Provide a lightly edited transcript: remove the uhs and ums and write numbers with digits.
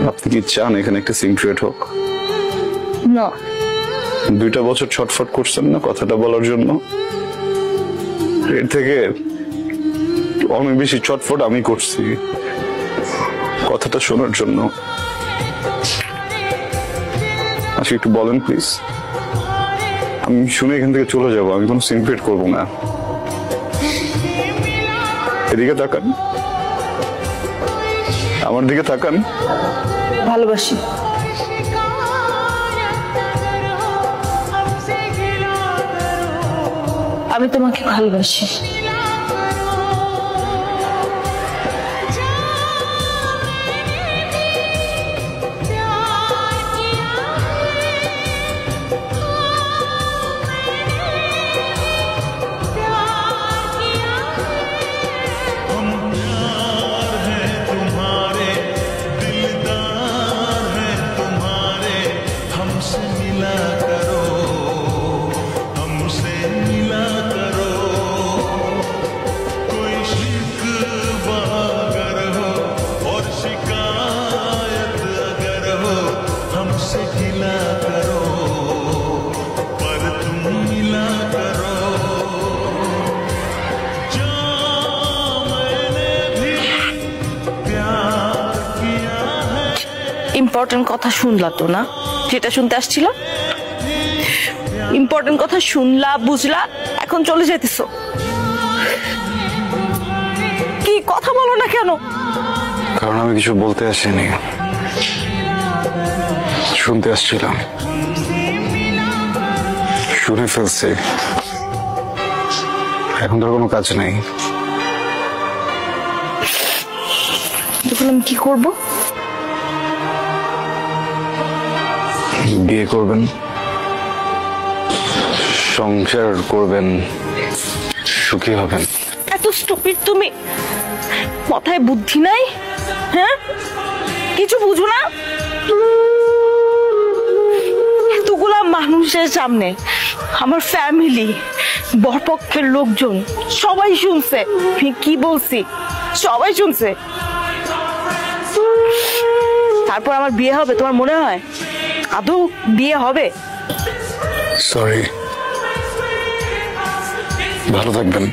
আপনি কি চান এখানে একটা সিক্রেট হোক? না। 2টা বছর ছটফট করছেন না কথাটা বলার জন্য, এর থেকে অনেক বেশি ছটফট আমি করছি কথাটা শোনার জন্য। আচ্ছা একটু বলেন প্লিজ, আমি শুনে এখান থেকে চলে যাব, আমি কোনো সিক্রেট করবো না। এদিকে তাকান, আমার দিকে তাকান। ভালোবাসি। আমি তোমাকে ভালোবাসি। ইম্পর্টেন্ট কথা শুনলা তো না, যেটা শুনতে আসছিল? ইম্পর্টেন্ট কথা শুনলা, বুঝলা, এখন চলে যেতেছো। কি কথা বলো না কেন? কারণ আমি কিছু বলতে আসিনি, শুনতে আসছিলাম। শুনে ফেলছি, এখন তোর কোনো কাজ নেই। আমি কি করব? বিয়ে করবেন, সংসার করবেন, সুখী হবেন। এত স্টুপিড তুমি? মাথায় বুদ্ধি নাই? হ্যাঁ, কিছু বুঝো না? এতগুলা মানুষের সামনে আমার ফ্যামিলি, বরপক্ষের লোকজন সবাই শুনছে আমি কি বলছি, সবাই শুনছে। তারপর আমার বিয়ে হবে তোমার মনে হয়? আদৌ বিয়ে হবে? সরি, ভালো থাকবেন।